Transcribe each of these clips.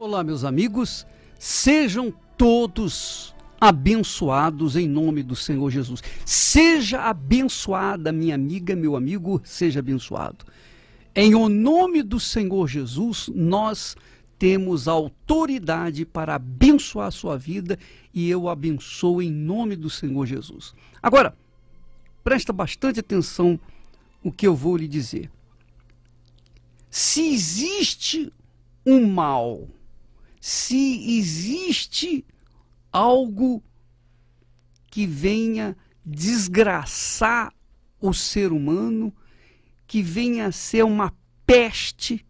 Olá, meus amigos, sejam todos abençoados em nome do Senhor Jesus. Seja abençoada, minha amiga, meu amigo, seja abençoado. Em o nome do Senhor Jesus, nós temos autoridade para abençoar a sua vida e eu abençoo em nome do Senhor Jesus. Agora, presta bastante atenção no que eu vou lhe dizer. Se existe um mal, se existe algo que venha desgraçar o ser humano, que venha a ser uma peste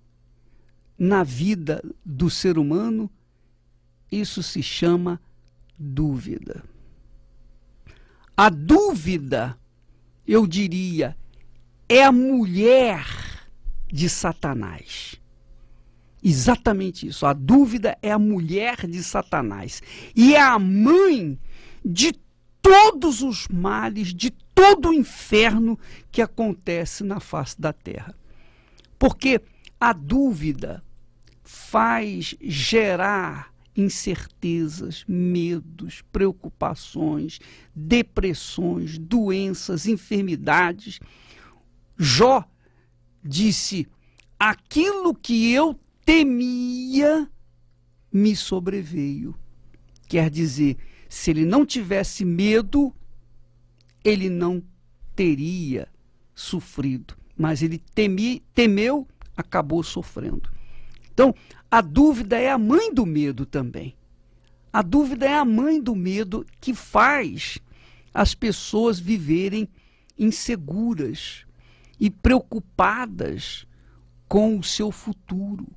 na vida do ser humano, isso se chama dúvida. A dúvida, eu diria, é a mulher de Satanás. Exatamente isso. A dúvida é a mulher de Satanás. E é a mãe de todos os males, de todo o inferno que acontece na face da terra. Porque a dúvida faz gerar incertezas, medos, preocupações, depressões, doenças, enfermidades. Jó disse: aquilo que eu temia me sobreveio. Quer dizer, se ele não tivesse medo, ele não teria sofrido. Mas ele temeu, acabou sofrendo. Então, a dúvida é a mãe do medo também. A dúvida é a mãe do medo que faz as pessoas viverem inseguras e preocupadas com o seu futuro.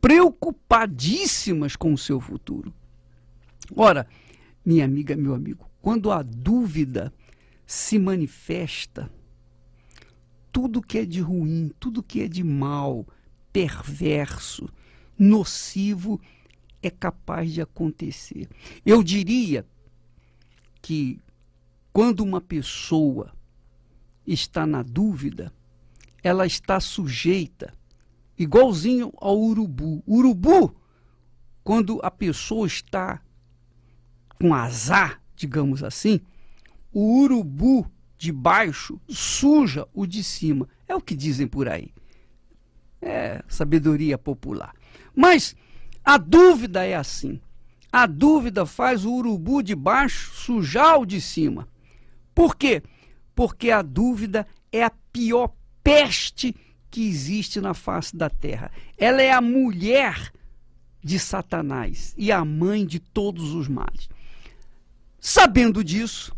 Preocupadíssimas com o seu futuro. Ora, minha amiga, meu amigo, quando a dúvida se manifesta, tudo que é de ruim, tudo que é de mal, perverso, nocivo, é capaz de acontecer. Eu diria que quando uma pessoa está na dúvida, ela está sujeita, igualzinho ao urubu. Urubu, quando a pessoa está com azar, digamos assim, o urubu de baixo suja o de cima. É o que dizem por aí. É sabedoria popular. Mas a dúvida é assim. A dúvida faz o urubu de baixo sujar o de cima. Por quê? Porque a dúvida é a pior peste que existe na face da terra. Ela é a mulher de Satanás e a mãe de todos os males. Sabendo disso,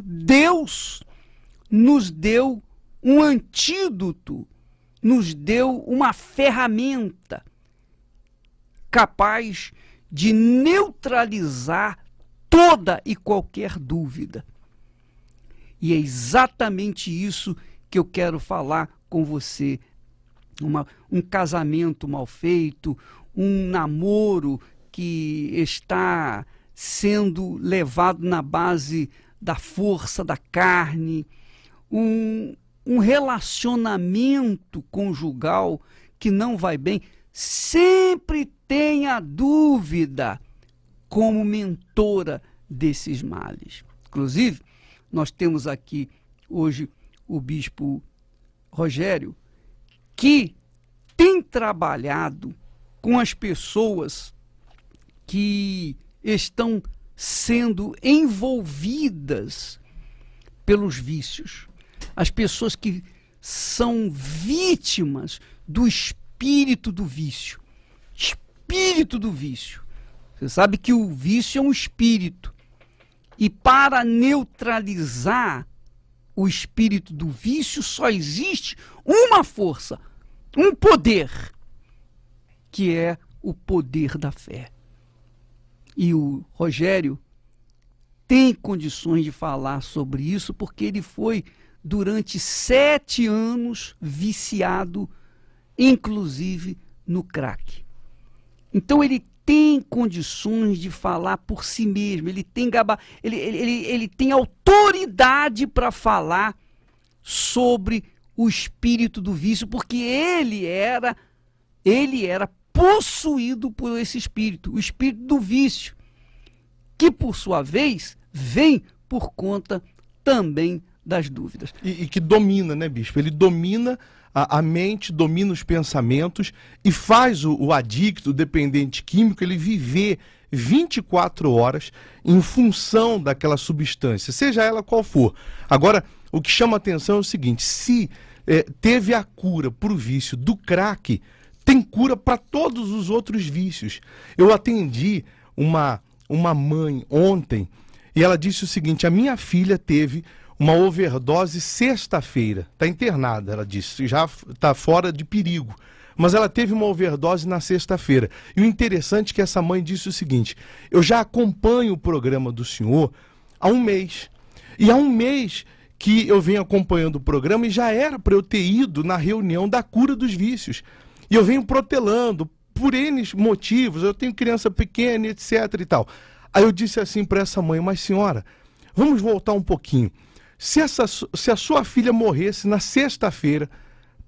Deus nos deu um antídoto, nos deu uma ferramenta capaz de neutralizar toda e qualquer dúvida. E é exatamente isso que eu quero falar com você. Um casamento mal feito, um namoro que está sendo levado na base da força da carne, um relacionamento conjugal que não vai bem. Sempre tenha dúvida como mentora desses males. Inclusive, nós temos aqui hoje o bispo Rogério, que tem trabalhado com as pessoas que estão sendo envolvidas pelos vícios. As pessoas que são vítimas do espírito do vício. Espírito do vício. Você sabe que o vício é um espírito. E para neutralizar o espírito do vício, só existe uma força, um poder, que é o poder da fé. E o Rogério tem condições de falar sobre isso, porque ele foi, durante 7 anos, viciado, inclusive no crack. Então ele tem condições de falar por si mesmo, ele tem autoridade para falar sobre o espírito do vício, porque ele era possuído por esse espírito, o espírito do vício, que por sua vez vem por conta também das dúvidas. E que domina, né, bispo? Ele domina a mente, domina os pensamentos e faz o adicto, o dependente químico, ele viver 24 horas em função daquela substância, seja ela qual for. Agora, o que chama atenção é o seguinte: se teve a cura para o vício do crack, tem cura para todos os outros vícios. Eu atendi uma mãe ontem e ela disse o seguinte: a minha filha teve uma overdose sexta-feira, está internada, ela disse, já está fora de perigo, mas ela teve uma overdose na sexta-feira. E o interessante é que essa mãe disse o seguinte: eu já acompanho o programa do senhor há um mês, e há um mês que eu venho acompanhando o programa e já era para eu ter ido na reunião da cura dos vícios, e eu venho protelando por N motivos, eu tenho criança pequena, etc e tal. Aí eu disse assim para essa mãe: mas senhora, vamos voltar um pouquinho. Se a sua filha morresse na sexta-feira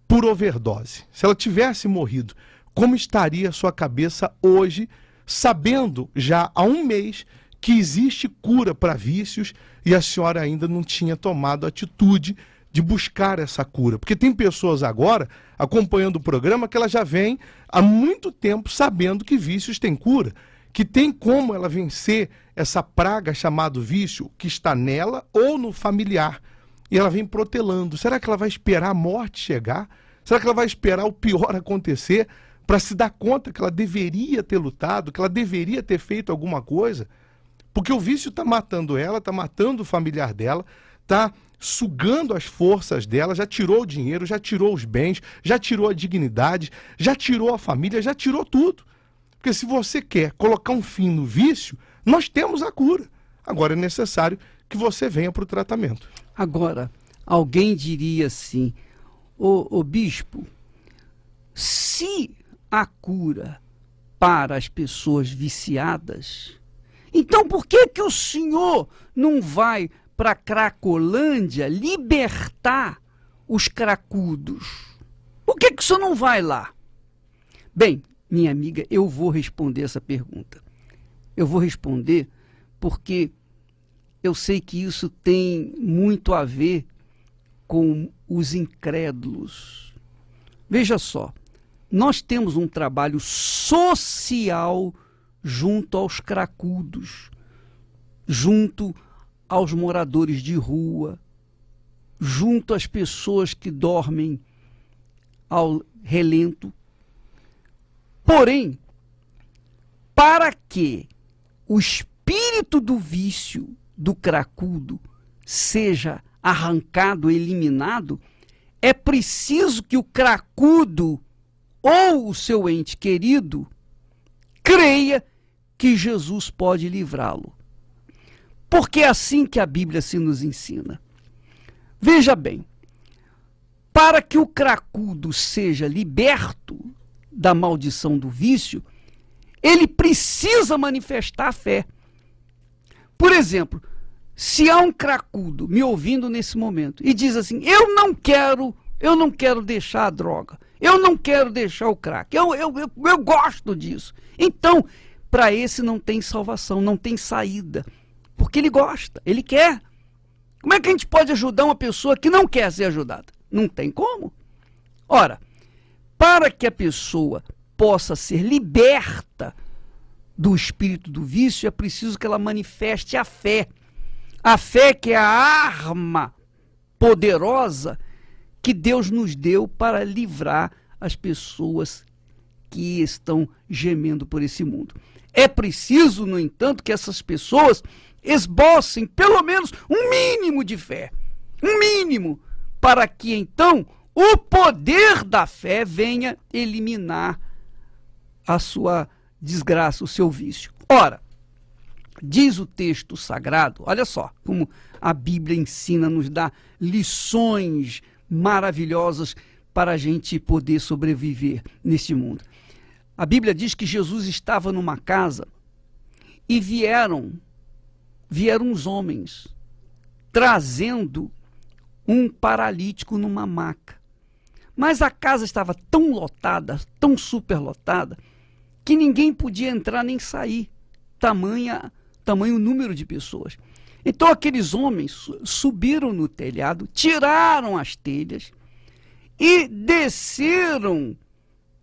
por overdose, se ela tivesse morrido, como estaria a sua cabeça hoje, sabendo já há um mês que existe cura para vícios e a senhora ainda não tinha tomado a atitude de buscar essa cura? Porque tem pessoas agora acompanhando o programa que ela já vem há muito tempo sabendo que vícios têm cura, que tem como ela vencer essa praga chamada vício que está nela ou no familiar. E ela vem protelando. Será que ela vai esperar a morte chegar? Será que ela vai esperar o pior acontecer para se dar conta que ela deveria ter lutado, que ela deveria ter feito alguma coisa? Porque o vício está matando ela, está matando o familiar dela, está sugando as forças dela, já tirou o dinheiro, já tirou os bens, já tirou a dignidade, já tirou a família, já tirou tudo. Porque se você quer colocar um fim no vício, nós temos a cura. Agora é necessário que você venha para o tratamento. Agora, alguém diria assim: ô bispo, se a cura para as pessoas viciadas, então por que que o senhor não vai para a Cracolândia libertar os cracudos? Por que que o senhor não vai lá? Bem, minha amiga, eu vou responder essa pergunta. Eu vou responder porque eu sei que isso tem muito a ver com os incrédulos. Veja só, nós temos um trabalho social junto aos cracudos, junto aos moradores de rua, junto às pessoas que dormem ao relento. Porém, para que o espírito do vício do cracudo seja arrancado, eliminado, é preciso que o cracudo ou o seu ente querido creia que Jesus pode livrá-lo. Porque é assim que a Bíblia se nos ensina. Veja bem, para que o cracudo seja liberto da maldição do vício, ele precisa manifestar a fé. Por exemplo, se há um cracudo me ouvindo nesse momento e diz assim: eu não quero deixar a droga, eu não quero deixar o crack, eu gosto disso. Então, para esse não tem salvação, não tem saída, porque ele gosta, ele quer. Como é que a gente pode ajudar uma pessoa que não quer ser ajudada? Não tem como. Ora, para que a pessoa possa ser liberta do espírito do vício, é preciso que ela manifeste a fé. A fé que é a arma poderosa que Deus nos deu para livrar as pessoas que estão gemendo por esse mundo. É preciso, no entanto, que essas pessoas esbocem pelo menos um mínimo de fé. Um mínimo, para que então o poder da fé venha eliminar a sua desgraça, o seu vício. Ora, diz o texto sagrado, olha só como a Bíblia ensina, nos dá lições maravilhosas para a gente poder sobreviver nesse mundo. A Bíblia diz que Jesus estava numa casa e vieram uns homens trazendo um paralítico numa maca. Mas a casa estava tão lotada, tão superlotada, que ninguém podia entrar nem sair, tamanho número de pessoas. Então aqueles homens subiram no telhado, tiraram as telhas e desceram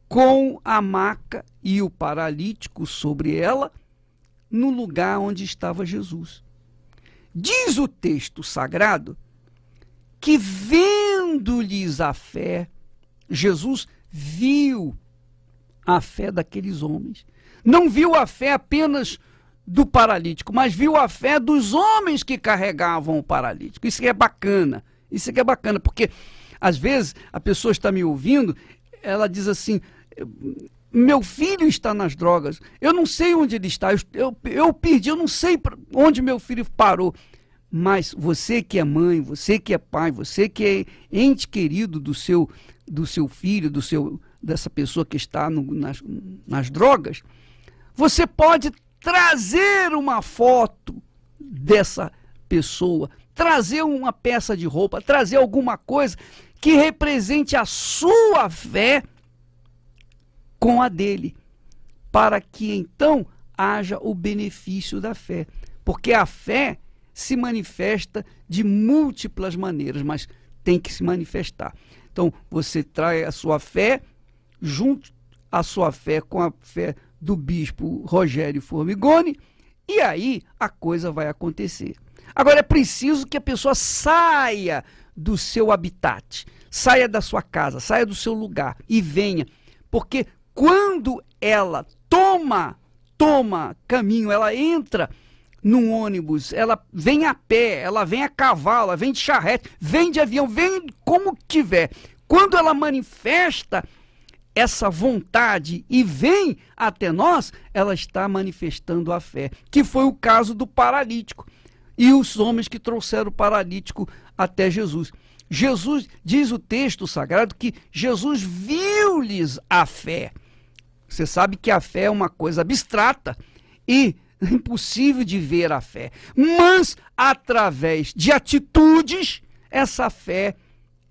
com a maca e o paralítico sobre ela no lugar onde estava Jesus. Diz o texto sagrado que, vendo-lhes a fé, Jesus viu a fé daqueles homens. Não viu a fé apenas do paralítico, mas viu a fé dos homens que carregavam o paralítico. Isso que é bacana. Isso que é bacana, porque às vezes a pessoa está me ouvindo, ela diz assim: meu filho está nas drogas, eu não sei onde ele está, eu perdi, eu não sei onde meu filho parou. Mas você que é mãe, você que é pai, você que é ente querido do seu filho, dessa pessoa que está nas drogas, você pode trazer uma foto dessa pessoa, trazer uma peça de roupa, trazer alguma coisa que represente a sua fé com a dele, para que então haja o benefício da fé. Porque a fé se manifesta de múltiplas maneiras, mas tem que se manifestar. Então, você traz a sua fé, junto a sua fé com a fé do bispo Rogério Formigoni, e aí a coisa vai acontecer. Agora, é preciso que a pessoa saia do seu habitat, saia da sua casa, saia do seu lugar e venha, porque quando ela toma caminho, ela entra num ônibus, ela vem a pé, ela vem a cavalo, ela vem de charrete, vem de avião, vem como tiver. Quando ela manifesta essa vontade e vem até nós, ela está manifestando a fé, que foi o caso do paralítico e os homens que trouxeram o paralítico até Jesus. Jesus, diz o texto sagrado, que Jesus viu-lhes a fé. Você sabe que a fé é uma coisa abstrata e impossível de ver a fé, mas através de atitudes essa fé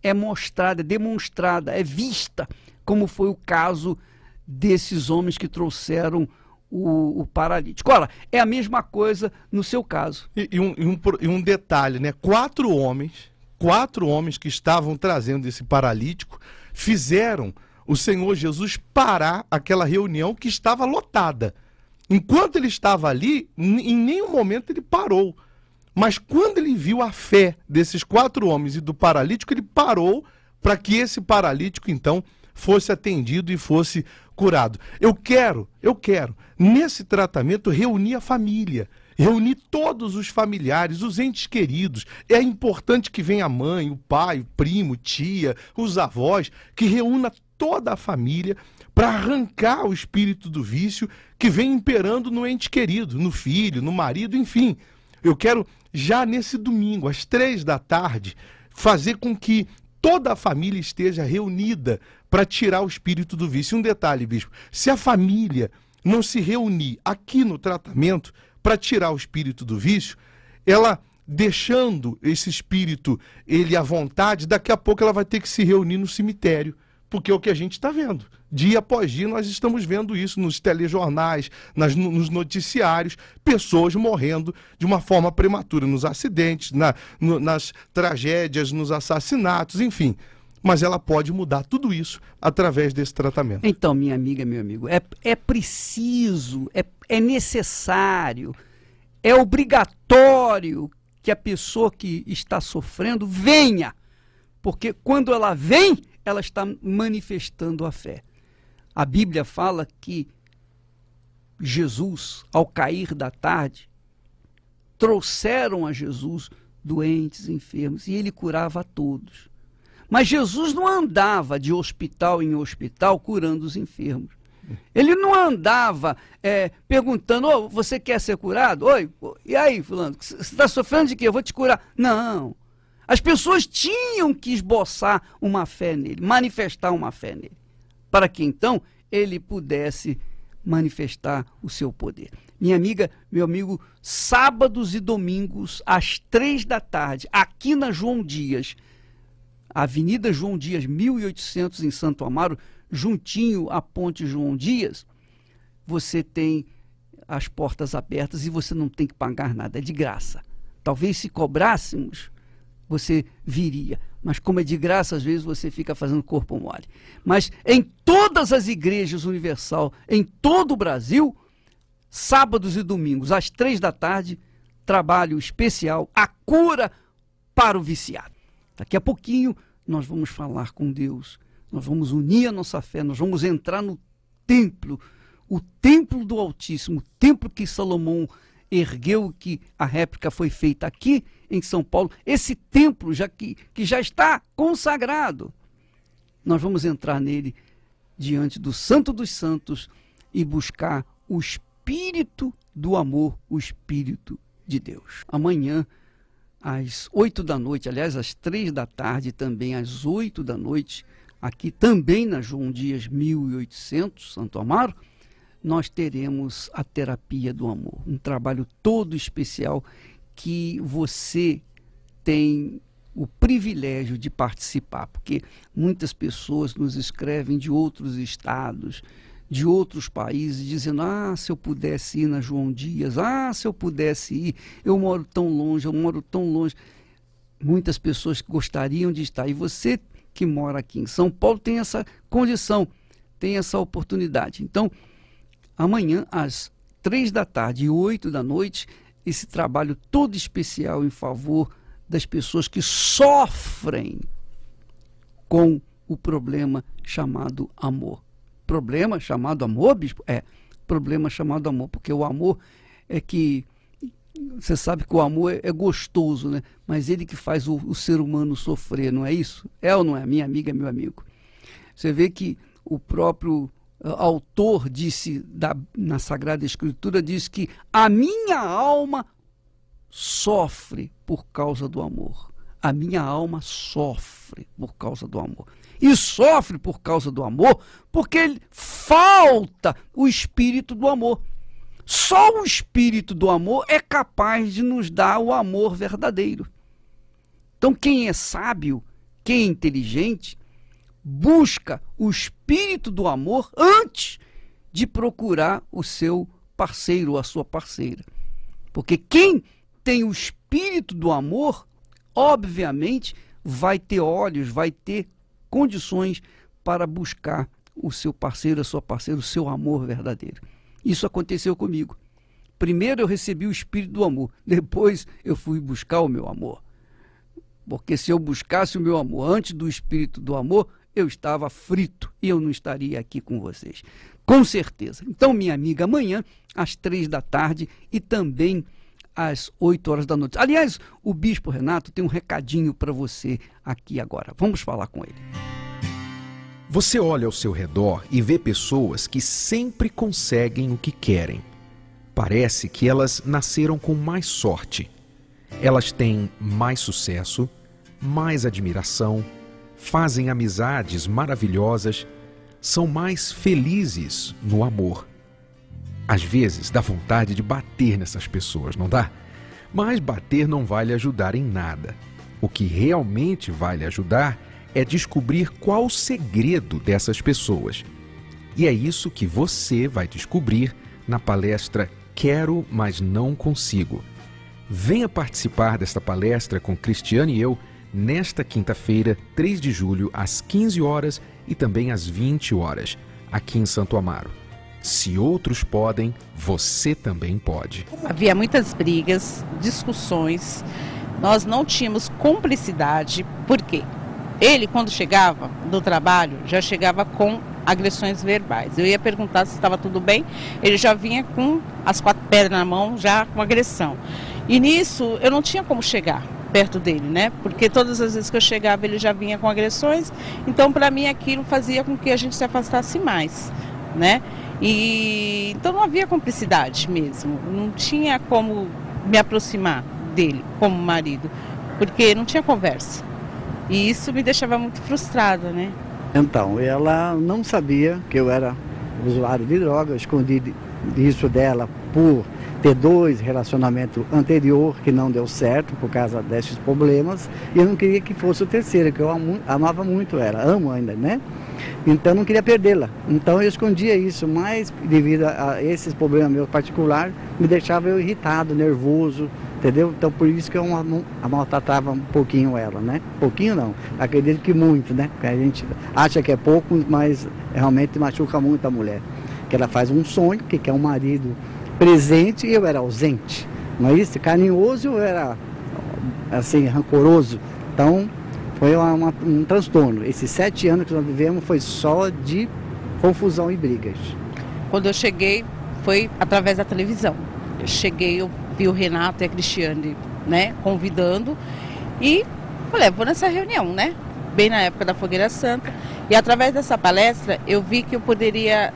é mostrada, é demonstrada, é vista, como foi o caso desses homens que trouxeram o paralítico. Ora, é a mesma coisa no seu caso. E um detalhe, né? Quatro homens que estavam trazendo esse paralítico fizeram o Senhor Jesus parar aquela reunião que estava lotada. Enquanto ele estava ali, em nenhum momento ele parou. Mas quando ele viu a fé desses quatro homens e do paralítico, ele parou para que esse paralítico, então, fosse atendido e fosse curado. Eu quero, nesse tratamento, reunir a família, reunir todos os familiares, os entes queridos. É importante que venha a mãe, o pai, o primo, tia, os avós, que reúna toda a família para arrancar o espírito do vício que vem imperando no ente querido, no filho, no marido, enfim. Eu quero, já nesse domingo, às 15h, fazer com que toda a família esteja reunida para tirar o espírito do vício. Um detalhe, bispo, se a família não se reunir aqui no tratamento para tirar o espírito do vício, ela, deixando esse espírito, ele à vontade, daqui a pouco ela vai ter que se reunir no cemitério, porque é o que a gente está vendo. Dia após dia nós estamos vendo isso nos telejornais, nos noticiários, pessoas morrendo de uma forma prematura, nos acidentes, nas tragédias, nos assassinatos, enfim. Mas ela pode mudar tudo isso através desse tratamento. Então, minha amiga, meu amigo, é preciso, é necessário, é obrigatório que a pessoa que está sofrendo venha, porque quando ela vem, ela está manifestando a fé. A Bíblia fala que Jesus, ao cair da tarde, trouxeram a Jesus doentes, enfermos, e ele curava a todos. Mas Jesus não andava de hospital em hospital curando os enfermos. Ele não andava perguntando: oh, você quer ser curado? Oi, e aí, fulano, você está sofrendo de quê? Eu vou te curar. Não. As pessoas tinham que esboçar uma fé nele, manifestar uma fé nele, para que então ele pudesse manifestar o seu poder. Minha amiga, meu amigo, sábados e domingos, às 15h, aqui na João Dias, Avenida João Dias, 1800, em Santo Amaro, juntinho à Ponte João Dias, você tem as portas abertas e você não tem que pagar nada, é de graça. Talvez se cobrássemos, você viria. Mas como é de graça, às vezes você fica fazendo corpo mole. Mas em todas as igrejas universal, em todo o Brasil, sábados e domingos, às 15h, trabalho especial, a cura para o viciado. Daqui a pouquinho nós vamos falar com Deus, nós vamos unir a nossa fé, nós vamos entrar no templo, o templo do Altíssimo, o templo que Salomão ergueu, que a réplica foi feita aqui em São Paulo, esse templo que já está consagrado. Nós vamos entrar nele diante do Santo dos Santos e buscar o Espírito do amor, o Espírito de Deus. Amanhã, às 20h, aliás, às 15h, também às 20h, aqui também na João Dias 1800, Santo Amaro, nós teremos a terapia do amor, um trabalho todo especial que você tem o privilégio de participar, porque muitas pessoas nos escrevem de outros estados, de outros países, dizendo: se eu pudesse ir na João Dias, se eu pudesse ir, eu moro tão longe, Muitas pessoas gostariam de estar, e você que mora aqui em São Paulo tem essa condição, tem essa oportunidade. Então, amanhã, às 15h e 20h, esse trabalho todo especial em favor das pessoas que sofrem com o problema chamado amor. Problema chamado amor, bispo? Problema chamado amor, porque o amor é que... Você sabe que o amor é gostoso, né? Mas ele que faz o ser humano sofrer, não é isso? É ou não é? Minha amiga, meu amigo. Você vê que o próprio autor disse, na Sagrada Escritura, diz que a minha alma sofre por causa do amor. A minha alma sofre por causa do amor. E sofre por causa do amor porque falta o espírito do amor. Só o espírito do amor é capaz de nos dar o amor verdadeiro. Então, quem é sábio, quem é inteligente, busca o espírito do amor antes de procurar o seu parceiro ou a sua parceira. Porque quem tem o espírito do amor, obviamente, vai ter olhos, vai ter condições para buscar o seu parceiro, a sua parceira, o seu amor verdadeiro. Isso aconteceu comigo. Primeiro eu recebi o espírito do amor, depois eu fui buscar o meu amor. Porque se eu buscasse o meu amor antes do espírito do amor, eu estava frito e eu não estaria aqui com vocês. Com certeza. Então, minha amiga, amanhã, às 15h e também às 20h. Aliás, o Bispo Renato tem um recadinho para você aqui agora. Vamos falar com ele. Você olha ao seu redor e vê pessoas que sempre conseguem o que querem. Parece que elas nasceram com mais sorte. Elas têm mais sucesso, mais admiração, fazem amizades maravilhosas, são mais felizes no amor. Às vezes dá vontade de bater nessas pessoas, não dá? Mas bater não vai lhe ajudar em nada. O que realmente vai lhe ajudar é descobrir qual o segredo dessas pessoas. E é isso que você vai descobrir na palestra Quero, mas não consigo. Venha participar desta palestra com Cristiane e eu nesta quinta-feira, 3 de julho, às 15h e também às 20h, aqui em Santo Amaro. Se outros podem, você também pode. Havia muitas brigas, discussões, nós não tínhamos cumplicidade, por quê? Ele, quando chegava do trabalho, já chegava com agressões verbais. Eu ia perguntar se estava tudo bem, ele já vinha com as 4 pedras na mão, já com agressão. E nisso, eu não tinha como chegar perto dele, né? Porque todas as vezes que eu chegava, ele já vinha com agressões. Então, para mim, aquilo fazia com que a gente se afastasse mais, né? E então não havia cumplicidade mesmo. Não tinha como me aproximar dele como marido, porque não tinha conversa. E isso me deixava muito frustrada, né? Então, ela não sabia que eu era usuário de droga, eu escondi isso dela por ter 2 relacionamentos anterior que não deu certo por causa desses problemas, e eu não queria que fosse o terceiro, que eu amava muito ela, amo ainda, né? Então eu não queria perdê-la. Então eu escondia isso, mas devido a esses problemas meus particulares, me deixava eu irritado, nervoso, entendeu? Então por isso que eu maltratava um pouquinho ela, né? Pouquinho não, acredito que muito, né? Porque a gente acha que é pouco, mas realmente machuca muito a mulher. Que ela faz um sonho, que quer um marido presente e eu era ausente, não é isso? Carinhoso, eu era assim, rancoroso. Então foi um transtorno. Esses 7 anos que nós vivemos foi só de confusão e brigas. Quando eu cheguei, foi através da televisão. Eu cheguei, eu vi o Renato e a Cristiane, né, convidando, e falei, vou nessa reunião, né, bem na época da Fogueira Santa, e através dessa palestra eu vi que eu poderia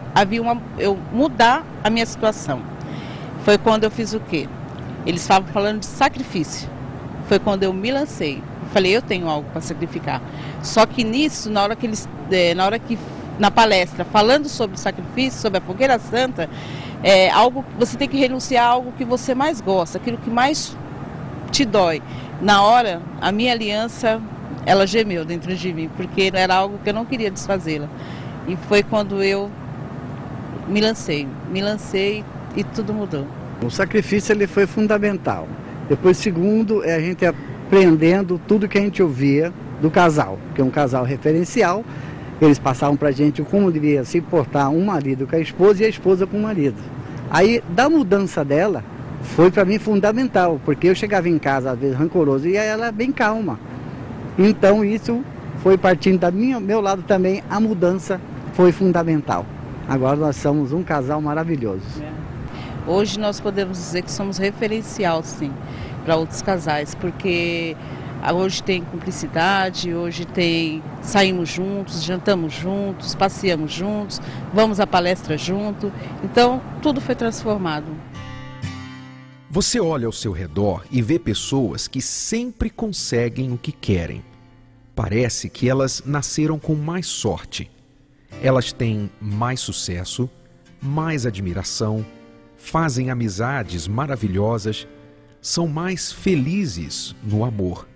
eu mudar a minha situação. Foi quando eu fiz o quê? Eles estavam falando de sacrifício. Foi quando eu me lancei. Falei, eu tenho algo para sacrificar. Só que nisso, na hora que na palestra, falando sobre o sacrifício, sobre a Fogueira Santa, algo, você tem que renunciar a algo que você mais gosta, aquilo que mais te dói. Na hora, a minha aliança, ela gemeu dentro de mim, porque era algo que eu não queria desfazê-la. E foi quando eu me lancei e tudo mudou. O sacrifício ele foi fundamental. Depois, segundo, é a gente aprendendo tudo que a gente ouvia do casal, que é um casal referencial. Eles passavam para a gente como devia se portar um marido com a esposa e a esposa com o marido. Aí, da mudança dela, foi para mim fundamental, porque eu chegava em casa, às vezes, rancoroso, e ela bem calma. Então, isso foi partindo do meu lado também, a mudança foi fundamental. Agora nós somos um casal maravilhoso. Hoje nós podemos dizer que somos referencial, sim, para outros casais, porque hoje tem cumplicidade, saímos juntos, jantamos juntos, passeamos juntos, vamos à palestra junto, então tudo foi transformado. Você olha ao seu redor e vê pessoas que sempre conseguem o que querem. Parece que elas nasceram com mais sorte. Elas têm mais sucesso, mais admiração, fazem amizades maravilhosas, são mais felizes no amor.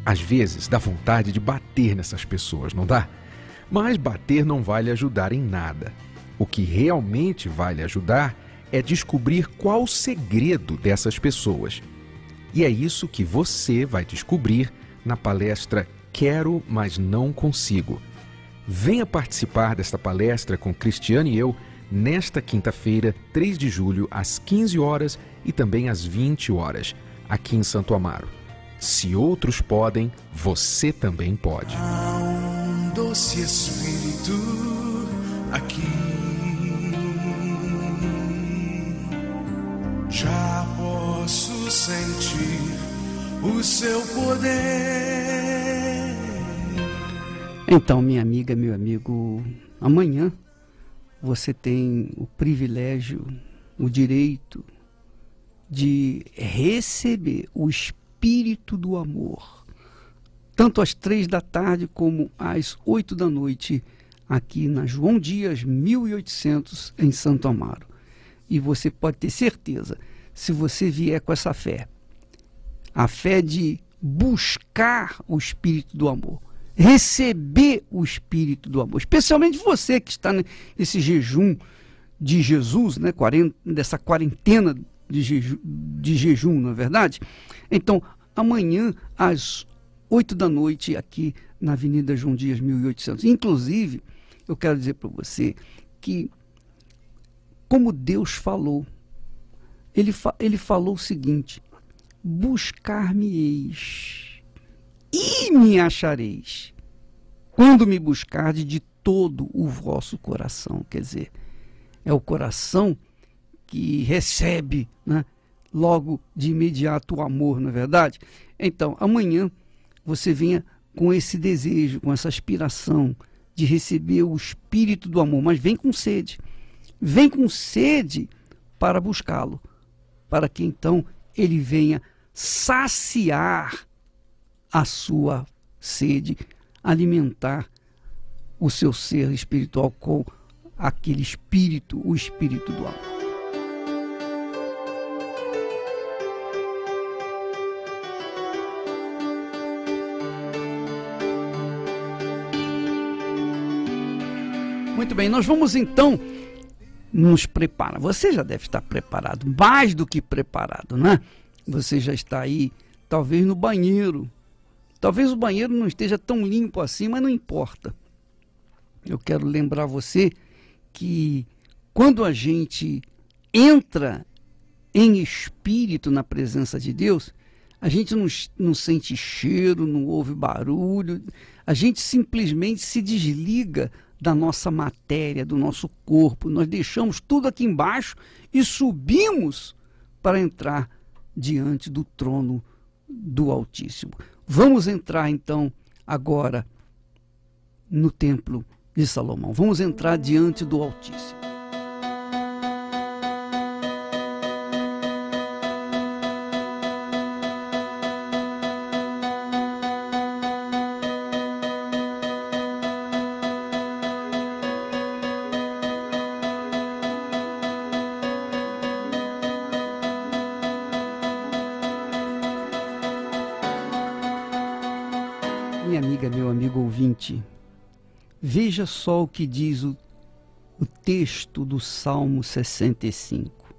Às vezes dá vontade de bater nessas pessoas, não dá? Mas bater não vai lhe ajudar em nada. O que realmente vai lhe ajudar é descobrir qual o segredo dessas pessoas. E é isso que você vai descobrir na palestra Quero, mas não consigo. Venha participar desta palestra com Cristiane e eu nesta quinta-feira, 3 de julho, às 15 horas e também às 20 horas, aqui em Santo Amaro. Se outros podem, você também pode. Há um doce Espírito aqui, já posso sentir o seu poder. Então, minha amiga, meu amigo, amanhã você tem o privilégio, o direito de receber o Espírito do Amor, tanto às 3 da tarde como às 8 da noite, aqui na João Dias, 1800, em Santo Amaro. E você pode ter certeza, se você vier com essa fé, a fé de buscar o Espírito do Amor, receber o Espírito do Amor, especialmente você que está nesse jejum de Jesus, né, dessa quarentena de jejum, não é verdade? Então, amanhã, às 8 da noite, aqui na Avenida João Dias, 1800. Inclusive, eu quero dizer para você que, como Deus falou, ele falou o seguinte: buscar-me-eis e me achareis, quando me buscardes de todo o vosso coração. Quer dizer, é o coração que recebe, né, logo de imediato o amor, não é verdade? Então, amanhã você venha com esse desejo, com essa aspiração de receber o Espírito do Amor, mas vem com sede. Vem com sede para buscá-lo, para que então ele venha saciar a sua sede, alimentar o seu ser espiritual com aquele Espírito, o Espírito do Amor. Muito bem, nós vamos então nos preparar. Você já deve estar preparado, mais do que preparado, né? Você já está aí, talvez no banheiro. Talvez o banheiro não esteja tão limpo assim, mas não importa. Eu quero lembrar você que quando a gente entra em espírito na presença de Deus, a gente não sente cheiro, não ouve barulho, a gente simplesmente se desliga da nossa matéria, do nosso corpo. Nós deixamos tudo aqui embaixo e subimos para entrar diante do trono do Altíssimo. Vamos entrar então agora no templo de Salomão. Vamos entrar diante do Altíssimo. Minha amiga, meu amigo ouvinte, veja só o que diz o texto do Salmo 65.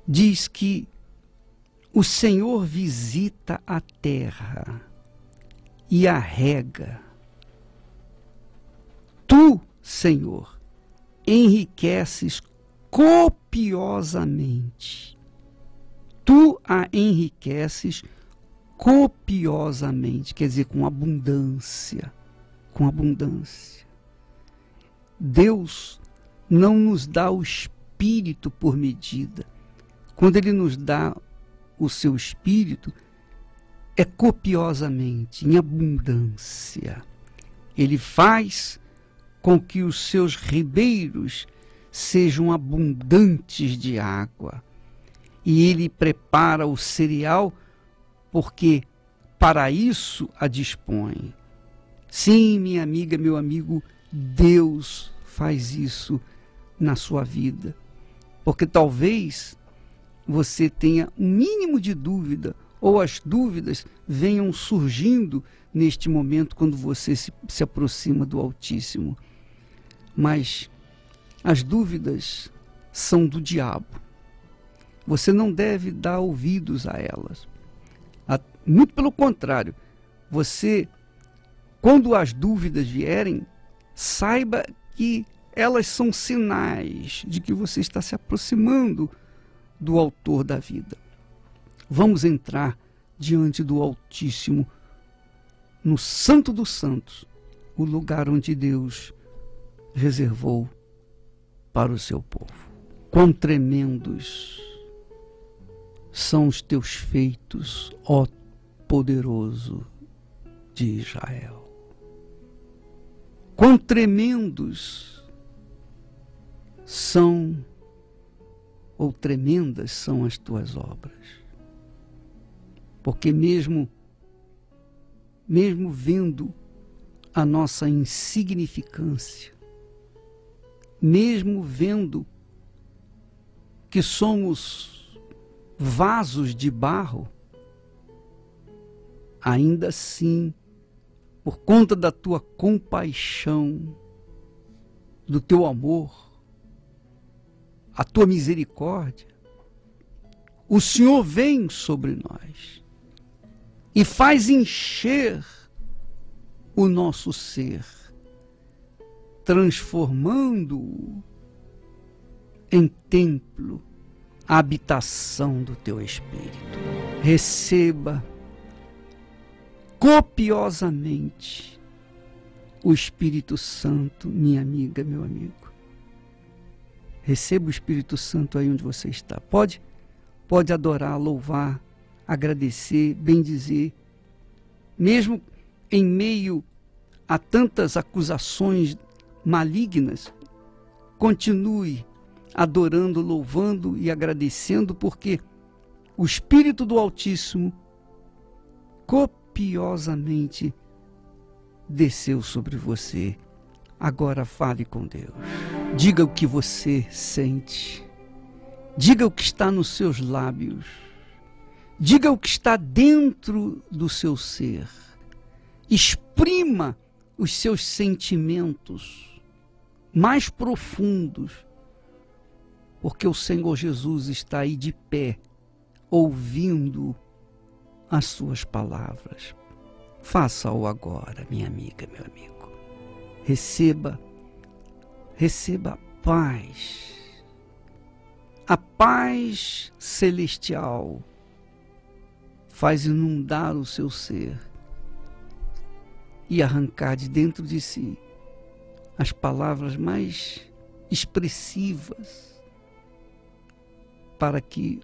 Diz que o Senhor visita a terra e a rega. Tu, Senhor, enriqueces copiosamente. Tu a enriqueces copiosamente, quer dizer, com abundância, com abundância. Deus não nos dá o Espírito por medida. Quando Ele nos dá o seu Espírito, é copiosamente, em abundância. Ele faz com que os seus ribeiros sejam abundantes de água. E Ele prepara o cereal porque para isso a dispõe. Sim, minha amiga, meu amigo, Deus faz isso na sua vida. Porque talvez você tenha um mínimo de dúvida, ou as dúvidas venham surgindo neste momento quando você se aproxima do Altíssimo. Mas as dúvidas são do diabo. Você não deve dar ouvidos a elas. Muito pelo contrário, você, quando as dúvidas vierem, saiba que elas são sinais de que você está se aproximando do Autor da vida. Vamos entrar diante do Altíssimo, no Santo dos Santos, o lugar onde Deus reservou para o seu povo. Quão tremendos são os teus feitos, ó poderoso de Israel. Quão tremendos são, ou tremendas são as tuas obras. Porque mesmo vendo a nossa insignificância, mesmo vendo que somos vasos de barro, ainda assim, por conta da tua compaixão, do teu amor, a tua misericórdia, o Senhor vem sobre nós e faz encher o nosso ser, transformando-o em templo, a habitação do teu Espírito. Receba copiosamente o Espírito Santo, minha amiga, meu amigo. Receba o Espírito Santo aí onde você está. Pode adorar, louvar, agradecer, bendizer. Mesmo em meio a tantas acusações malignas, continue adorando, louvando e agradecendo, porque o Espírito do Altíssimo copiosamente desceu sobre você. Agora fale com Deus. Diga o que você sente. Diga o que está nos seus lábios. Diga o que está dentro do seu ser. Exprima os seus sentimentos mais profundos, porque o Senhor Jesus está aí de pé, ouvindo as suas palavras. Faça-o agora, minha amiga, meu amigo. Receba a paz. A paz celestial faz inundar o seu ser e arrancar de dentro de si as palavras mais expressivas para que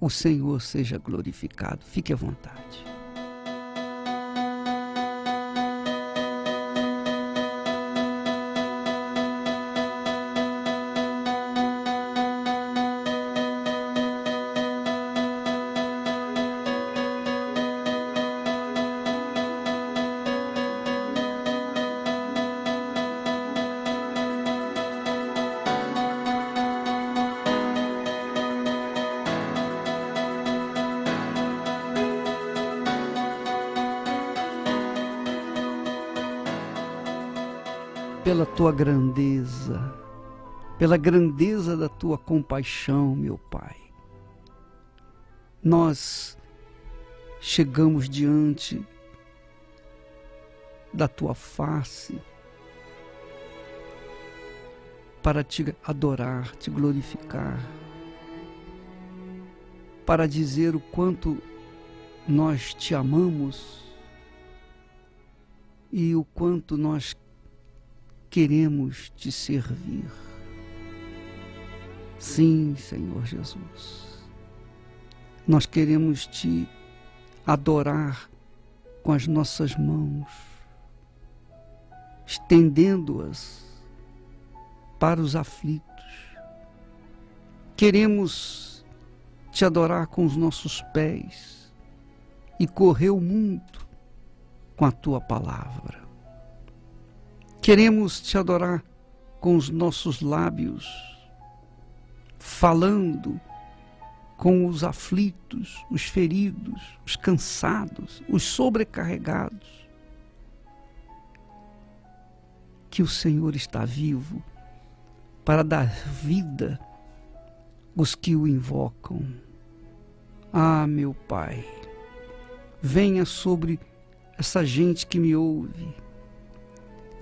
o Senhor seja glorificado. Fique à vontade. Pela tua grandeza, pela grandeza da tua compaixão, meu Pai, nós chegamos diante da tua face para te adorar, te glorificar, para dizer o quanto nós te amamos e o quanto nós queremos te servir. Sim, Senhor Jesus, nós queremos te adorar com as nossas mãos, estendendo-as para os aflitos. Queremos te adorar com os nossos pés e correr o mundo com a tua palavra. Queremos te adorar com os nossos lábios, falando com os aflitos, os feridos, os cansados, os sobrecarregados. Que o Senhor está vivo para dar vida aos que o invocam. Ah, meu Pai, venha sobre essa gente que me ouve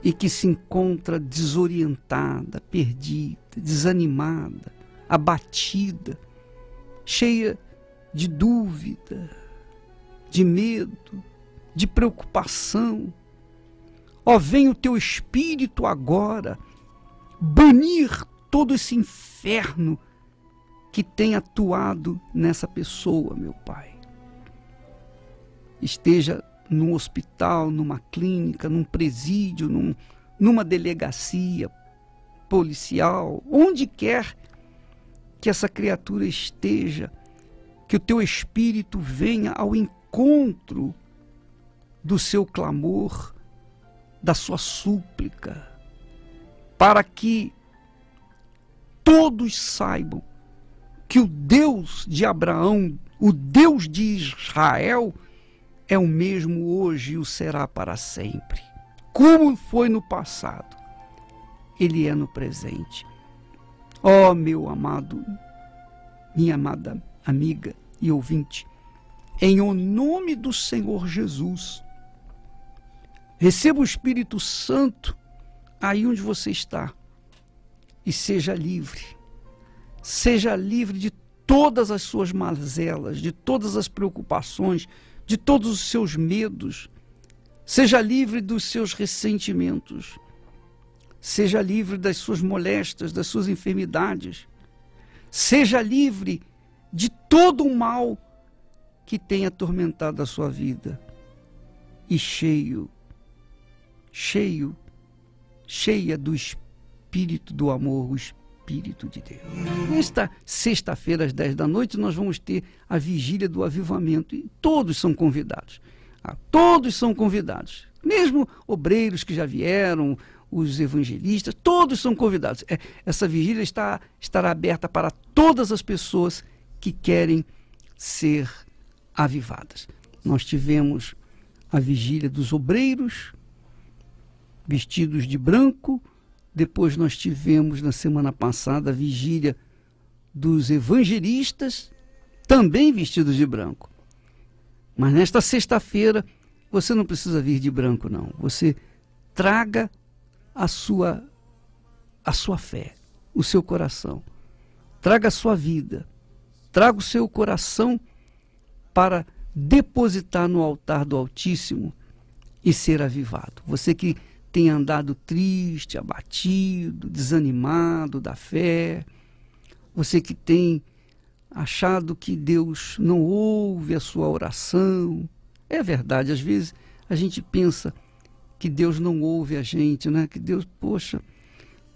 e que se encontra desorientada, perdida, desanimada, abatida, cheia de dúvida, de medo, de preocupação. Ó, vem o teu Espírito agora banir todo esse inferno que tem atuado nessa pessoa, meu Pai. Esteja num hospital, numa clínica, num presídio, numa delegacia policial, onde quer que essa criatura esteja, que o teu Espírito venha ao encontro do seu clamor, da sua súplica, para que todos saibam que o Deus de Abraão, o Deus de Israel, é o mesmo hoje e o será para sempre. Como foi no passado, Ele é no presente. Ó, meu amado, minha amada amiga e ouvinte, em o nome do Senhor Jesus, receba o Espírito Santo aí onde você está e seja livre. Seja livre de todas as suas mazelas, de todas as preocupações, de todos os seus medos. Seja livre dos seus ressentimentos. Seja livre das suas moléstias, das suas enfermidades. Seja livre de todo o mal que tem atormentado a sua vida. E cheia do Espírito do amor, o Espírito de Deus. Nesta sexta-feira, às 10 da noite, nós vamos ter a vigília do avivamento. E todos são convidados. Todos são convidados. Mesmo obreiros que já vieram, os evangelistas, todos são convidados. Essa vigília estará aberta para todas as pessoas que querem ser avivadas. Nós tivemos a vigília dos obreiros, vestidos de branco. Depois nós tivemos na semana passada a vigília dos evangelistas, também vestidos de branco. Mas nesta sexta-feira você não precisa vir de branco, não. Você traga a sua fé, o seu coração. Traga a sua vida. Traga o seu coração para depositar no altar do Altíssimo e ser avivado. Você que tem andado triste, abatido, desanimado da fé, você que tem achado que Deus não ouve a sua oração. É verdade, às vezes a gente pensa que Deus não ouve a gente, né? Que Deus, poxa,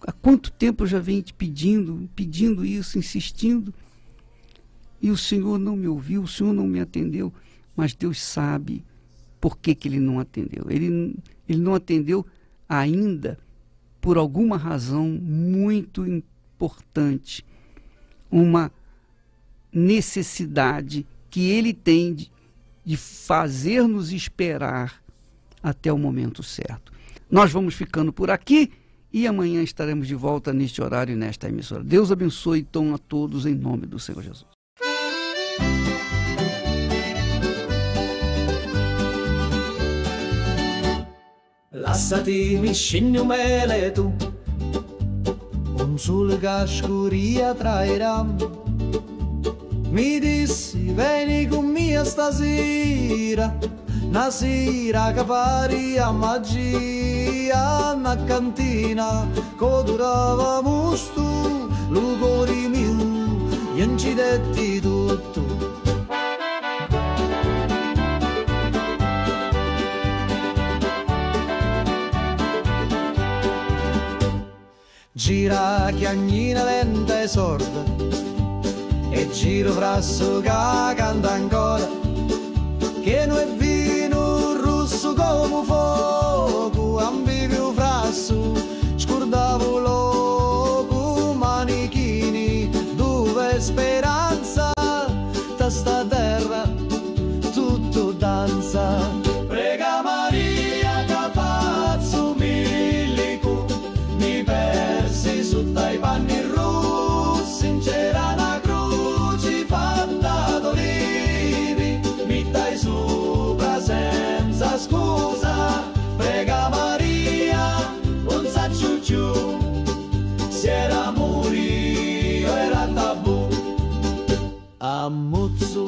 há quanto tempo eu já venho te pedindo isso, insistindo, e o Senhor não me ouviu, o Senhor não me atendeu. Mas Deus sabe por que Ele não atendeu. Ele não atendeu ainda por alguma razão muito importante, uma necessidade que Ele tem de fazer-nos esperar até o momento certo. Nós vamos ficando por aqui e amanhã estaremos de volta neste horário e nesta emissora. Deus abençoe então a todos em nome do Senhor Jesus. Lasciati scegli mele tu, un sole che scuria trairà. Mi dissi vieni con me stasera, una sera che paria magia, una cantina che durava musto, lugori mio, gli incidetti tutto. Gira chiagnina lenta e sorda, e giro frasso che canta ancora, che non è vino rosso come fuoco, ambivio frasso, scordavo loco, manichini, dove speranza, da sta terra tutto danza. Prega Maria che faccio milico, mi persi su dai panni rossi, c'era una croce fatta d'olivi, mi dai sopra senza scusa. Prega Maria, non sa ciucciù, se era morio era tabù. Ammuzzo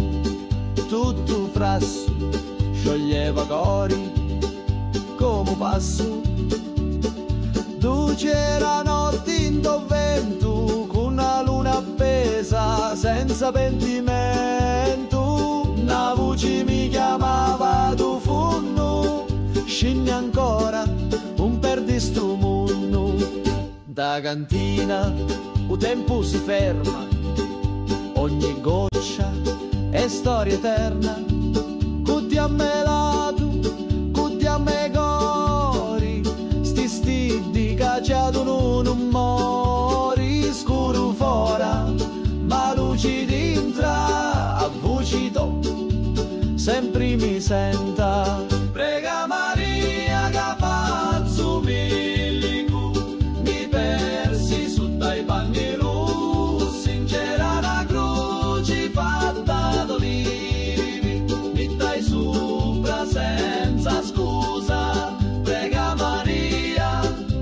tutto frasso, scioglieva cori come passo. Tu c'era notte in vento, con una luna appesa senza pentimento. Una voce mi chiamava tu funno, scendi ancora un perdi sto mondo. Da cantina il tempo si ferma, ogni goccia è storia eterna. Cutti a me lato, cutti a me cori, sti cacciato non mori. Scuro fora, ma luci dentro, a voci do, sempre mi senta. Prega Maria che faccio milico, mi persi su dai panni rossi, c'era una croce fatta d'olivi, mi dai sopra senza scusa. Prega Maria,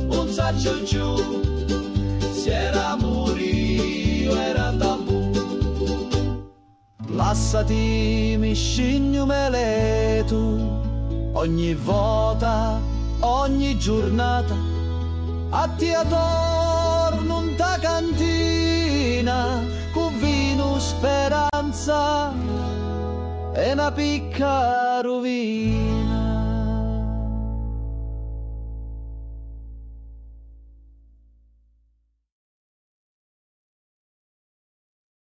un saccio giù, se era morio era tabù. Lasciati mi scegno mele tu, ogni volta, ogni giornata, a ti attorno in ta cantina, con vino speranza e una picca rovina.